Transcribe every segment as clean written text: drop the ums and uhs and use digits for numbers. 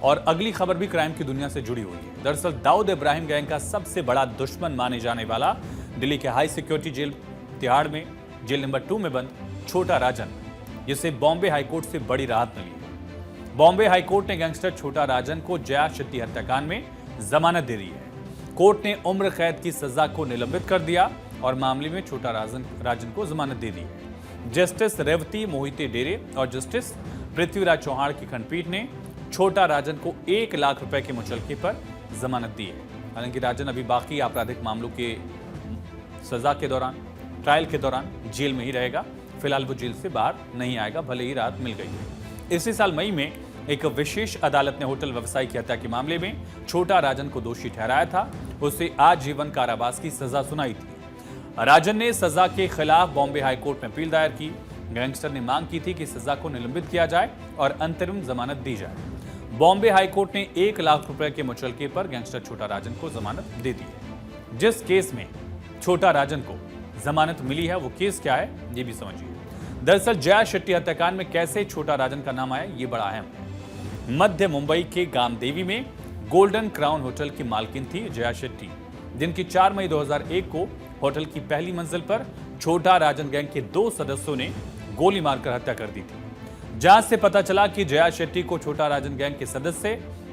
और अगली खबर भी क्राइम की दुनिया से जुड़ी हुई है। दरअसल दाऊद इब्राहिम गैंग का सबसे बड़ा दुश्मन माने जाने वाला दिल्ली के हाई सिक्योरिटी जेल तिहाड़ में जेल नंबर 2 में बंद छोटा राजन, जिसे बॉम्बे हाईकोर्ट से बड़ी राहत मिली है। बॉम्बे हाईकोर्ट ने गैंगस्टर छोटा राजन को जया शेट्टी हत्याकांड में जमानत दे दी है। कोर्ट ने उम्र कैद की सजा को निलंबित कर दिया और मामले में छोटा राजन को जमानत दे दी है। जस्टिस रेवती मोहिते डेरे और जस्टिस पृथ्वीराज चौहान की खंडपीठ ने छोटा राजन को 1 लाख रुपए के मुचलके पर जमानत दी है। हालांकि राजन अभी बाकी आपराधिक मामलों के सजा के दौरान, ट्रायल के दौरान जेल में ही रहेगा। फिलहाल वो जेल से बाहर नहीं आएगा, भले ही राहत मिल गई है। इसी साल मई में एक विशेष अदालत ने होटल व्यवसायी की हत्या के मामले में छोटा राजन को दोषी ठहराया था। उसे आजीवन कारावास की सजा सुनाई थी। राजन ने सजा के खिलाफ बॉम्बे हाईकोर्ट में अपील दायर की। गैंगस्टर ने मांग की थी कि सजा को निलंबित किया जाए और अंतरिम जमानत दी जाए। बॉम्बे हाईकोर्ट ने 1 लाख रुपए के मुचलके पर गैंगस्टर छोटा राजन को जमानत दे दी है। जिस केस में छोटा राजन को जमानत मिली है वो केस क्या है, ये भी समझिए। दरअसल जया शेट्टी हत्याकांड में कैसे छोटा राजन का नाम आया, ये बड़ा अहम है। मध्य मुंबई के गामदेवी में गोल्डन क्राउन होटल की मालकिन थी जया शेट्टी, जिनकी 4 मई 2001 को होटल की पहली मंजिल पर छोटा राजन गैंग के 2 सदस्यों ने गोली मारकर हत्या कर दी थी। जांच से पता चला कि जया शेट्टी को छोटा राजन गैंग के सदस्य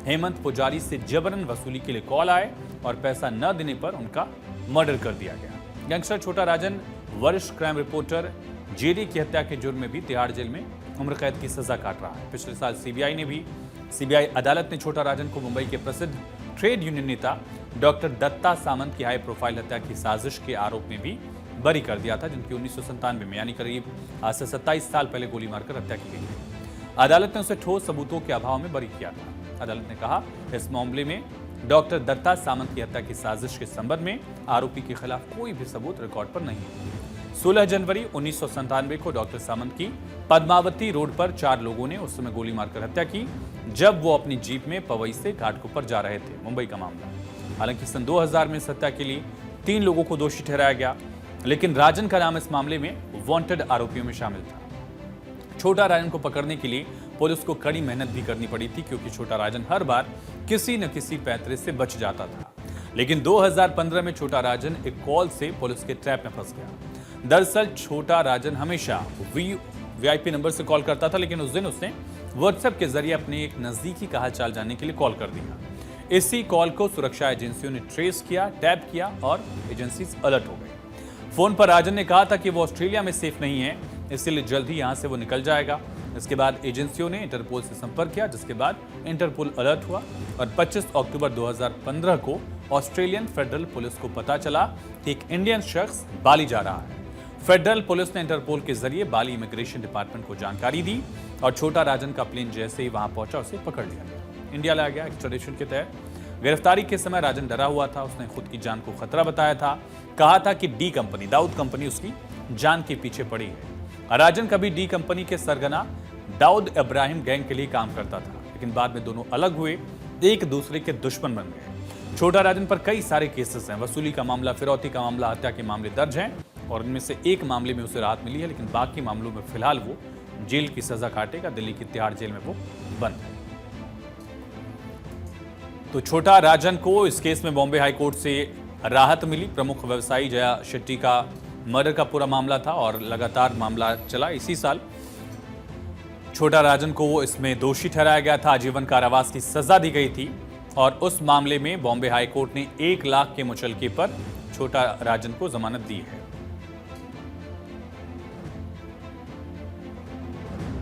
हेमंत पुजारी से जबरन वसूली के लिए कॉल आए और पैसा न देने पर उनका मर्डर कर दिया गया। गैंगस्टर छोटा राजन वरिष्ठ क्राइम रिपोर्टर जेडी की हत्या के जुर्म में भी तिहाड़ जेल में उम्र कैद की सजा काट रहा है। पिछले साल सीबीआई अदालत ने छोटा राजन को मुंबई के प्रसिद्ध ट्रेड यूनियन नेता डॉक्टर दत्ता सामंत की हाई प्रोफाइल हत्या की साजिश के आरोप में भी बरी कर दिया था, जिनकी 1997 में यानी करीब आज से 27 साल पहले गोली मारकर हत्या की गई थी। अदालत ने उसे ठोस सबूतों के अभाव में बरी किया था। अदालत ने कहा इस मामले में डॉक्टर दत्ता सामंत की हत्या की साजिश के संबंध में आरोपी के खिलाफ कोई भी सबूत रिकॉर्ड पर नहीं है। 16 जनवरी 1997 को डॉक्टर सामंत की पद्मावती रोड पर 4 लोगों ने उस समय गोली मारकर हत्या की, जब वो अपनी जीप में पवई से घाटकोपर जा रहे थे। मुंबई का मामला। हालांकि सन 2000 में इस हत्या के लिए 3 लोगों को दोषी ठहराया गया, लेकिन राजन का नाम इस मामले में वांटेड आरोपियों में शामिल था। छोटा राजन को पकड़ने के लिए पुलिस को कड़ी मेहनत भी करनी पड़ी थी, क्योंकि छोटा राजन हर बार किसी न किसी पैंतरे से बच जाता था। लेकिन 2015 में छोटा राजन एक कॉल से पुलिस के ट्रैप में फंस गया। दरअसल छोटा राजन हमेशा वीआईपी नंबर से कॉल करता था, लेकिन उस दिन उसने व्हाट्सएप के जरिए अपने एक नजदीकी का हालचाल जानने के लिए कॉल कर दिया। इसी कॉल को सुरक्षा एजेंसियों ने ट्रेस किया, टैप किया और एजेंसी अलर्ट हो गई। फोन पर राजन ने कहा था कि वो ऑस्ट्रेलिया में सेफ नहीं है, इसलिए जल्द ही यहां से वो निकल जाएगा। इसके बाद एजेंसियों ने इंटरपोल से संपर्क किया, जिसके बाद इंटरपोल अलर्ट हुआ और 25 अक्टूबर 2015 को ऑस्ट्रेलियन फेडरल पुलिस को पता चला कि एक इंडियन शख्स बाली जा रहा है। फेडरल पुलिस ने इंटरपोल के जरिए बाली इमिग्रेशन डिपार्टमेंट को जानकारी दी और छोटा राजन का प्लेन जैसे ही वहां पहुंचा उसे पकड़ लिया गया, इंडिया लाया गया एक्स्ट्राडिशन के तहत। गिरफ्तारी के समय राजन डरा हुआ था, उसने खुद की जान को खतरा बताया था, कहा था कि डी कंपनी दाऊद कंपनी उसकी जान के पीछे पड़ी है। राजन कभी डी कंपनी के सरगना दाऊद इब्राहिम गैंग के लिए काम करता था, लेकिन बाद में दोनों अलग हुए, एक दूसरे के दुश्मन बन गए। छोटा राजन पर कई सारे केसेस हैं, वसूली का मामला, फिरौती का मामला, हत्या के मामले दर्ज हैं और इनमें से एक मामले में उसे राहत मिली है, लेकिन बाकी मामलों में फिलहाल वो जेल की सजा काटेगा। दिल्ली की तिहाड़ जेल में वो बंद है। तो छोटा राजन को इस केस में बॉम्बे हाईकोर्ट से राहत मिली। प्रमुख व्यवसायी जया शेट्टी का मर्डर का पूरा मामला था और लगातार मामला चला। इसी साल छोटा राजन को इसमें दोषी ठहराया गया था, आजीवन कारावास की सजा दी गई थी और उस मामले में बॉम्बे हाईकोर्ट ने 1 लाख के मुचलके पर छोटा राजन को जमानत दी है।